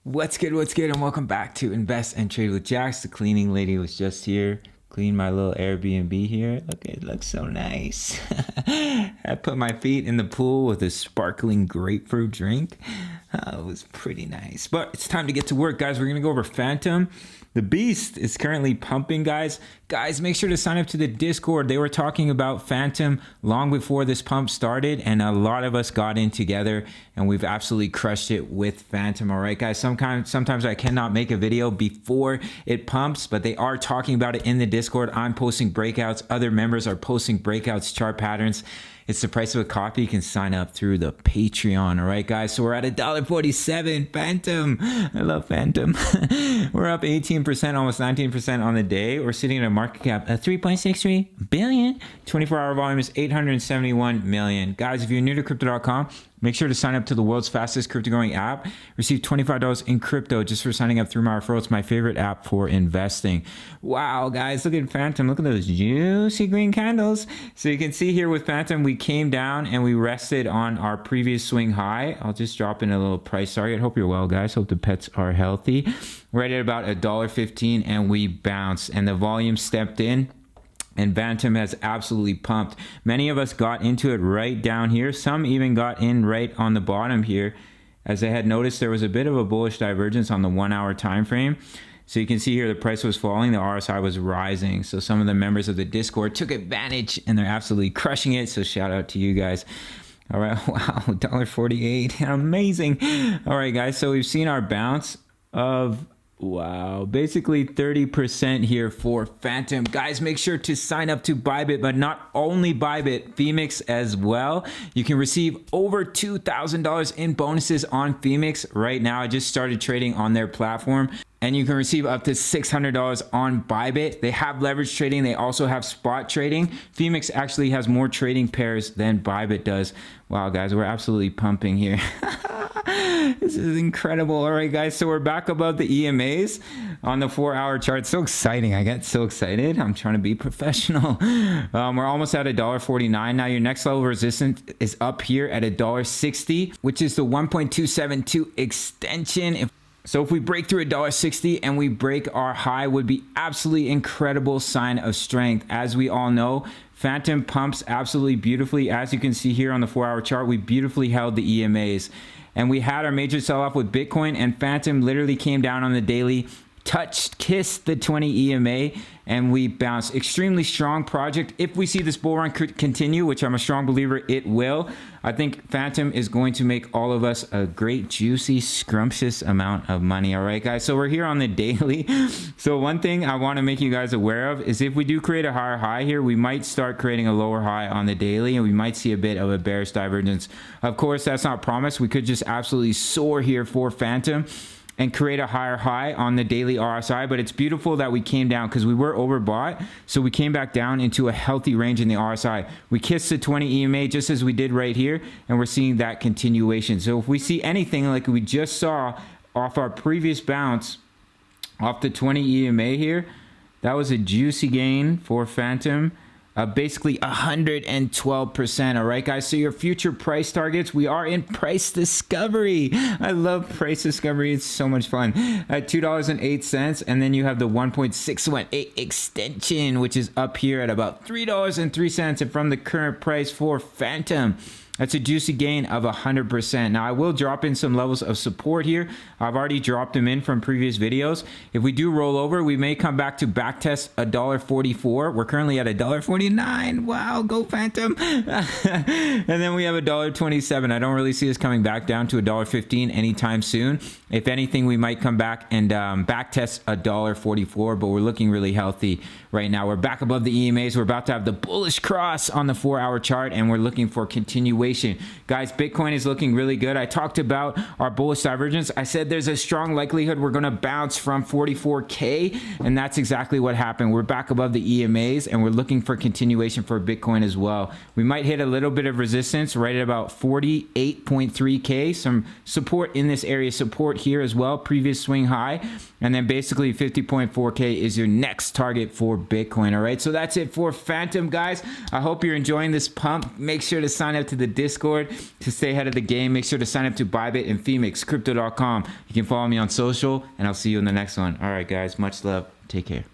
What's good, and welcome back to Invest and Trade with Jax. The cleaning lady was just here. Cleaned my little Airbnb here. Look, it looks so nice. I put my feet in the pool with a sparkling grapefruit drink. It was pretty nice. But it's time to get to work, guys. We're going to go over Fantom. The beast is currently pumping, guys. Guys, make sure to sign up to the Discord. They were talking about Fantom long before this pump started, and a lot of us got in together, and we've absolutely crushed it with Fantom. All right, guys. Sometimes I cannot make a video before it pumps, but they are talking about it in the Discord. I'm posting breakouts. Other members are posting breakouts, chart patterns. It's the price of a coffee. You can sign up through the Patreon. All right, guys. So we're at $1.47. Fantom. I love Fantom. We're up 18%, almost 19% on the day. We're sitting at a market cap of 3.63 billion. 24-hour volume is 871 million. Guys, if you're new to crypto.com, make sure to sign up to the world's fastest crypto growing app. Receive $25 in crypto just for signing up through my referral. It's my favorite app for investing. Wow, guys, look at Fantom. Look at those juicy green candles. So you can see here with Fantom, we came down and we rested on our previous swing high. I'll just drop in a little price target. Hope you're well, guys. Hope the pets are healthy. We're at about $1.15 and we bounced and the volume stepped in. And Fantom has absolutely pumped. Many of us got into it right down here. Some even got in right on the bottom here. As I had noticed, there was a bit of a bullish divergence on the 1 hour time frame. So you can see here the price was falling, the RSI was rising. So some of the members of the Discord took advantage and they're absolutely crushing it. So shout out to you guys. All right, wow, $1.48, amazing. All right, guys, so we've seen our bounce of wow, basically 30% here for Fantom. Guys, make sure to sign up to Bybit, but not only Bybit, Phoenix as well. You can receive over $2,000 in bonuses on Phoenix right now. I just started trading on their platform. And you can receive up to $600 on Bybit. They have leverage trading. They also have spot trading. Phoenix actually has more trading pairs than Bybit does. Wow, guys, we're absolutely pumping here. This is incredible. All right, guys, so we're back above the EMAs on the 4 hour chart. So exciting. I get so excited. I'm trying to be professional. We're almost at $1.49. Now your next level of resistance is up here at $1.60, which is the 1.272 extension. So if we break through $1.60 and we break our high, would be absolutely incredible sign of strength. As we all know, Fantom pumps absolutely beautifully. As you can see here on the 4 hour chart, we beautifully held the EMAs. And we had our major sell-off with Bitcoin, and Fantom literally came down on the daily, kissed the 20 EMA, and we bounced. Extremely strong project. If we see this bull run continue, which I'm a strong believer it will, I think Fantom is going to make all of us a great, juicy, scrumptious amount of money. All right, guys, so we're here on the daily. So one thing I want to make you guys aware of is if we do create a higher high here, we might start creating a lower high on the daily, and we might see a bit of a bearish divergence. Of course, that's not promised. We could just absolutely soar here for Fantom and create a higher high on the daily RSI, but it's beautiful that we came down because we were overbought. So we came back down into a healthy range in the RSI. We kissed the 20 EMA just as we did right here, and we're seeing that continuation. So if we see anything like we just saw off our previous bounce off the 20 EMA here, that was a juicy gain for Fantom. Basically 112%. All right, guys, so your future price targets, we are in price discovery. I love price discovery. It's so much fun. At $2.08, and then you have the 1.618 extension, which is up here at about $3.03. And from the current price for Fantom, that's a juicy gain of 100%. Now, I will drop in some levels of support here. I've already dropped them in from previous videos. If we do roll over, we may come back to backtest $1.44. We're currently at $1.49. Wow, go Fantom. And then we have $1.27. I don't really see us coming back down to $1.15 anytime soon. If anything, we might come back and backtest $1.44, but we're looking really healthy right now. We're back above the EMAs. We're about to have the bullish cross on the 4 hour chart, and we're looking for continuation. Guys, Bitcoin is looking really good. I talked about our bullish divergence. I said there's a strong likelihood we're going to bounce from 44K, and that's exactly what happened. We're back above the EMAs, and we're looking for continuation for Bitcoin as well. We might hit a little bit of resistance right at about 48.3K. Some support in this area, support here as well, previous swing high, and then basically 50.4K is your next target for Bitcoin. All right, so that's it for Fantom, guys. I hope you're enjoying this pump. Make sure to sign up to the Discord to stay ahead of the game. Make sure to sign up to Bybit and PhoenixCrypto.com. You can follow me on social, and I'll see you in the next one. All right, guys. Much love. Take care.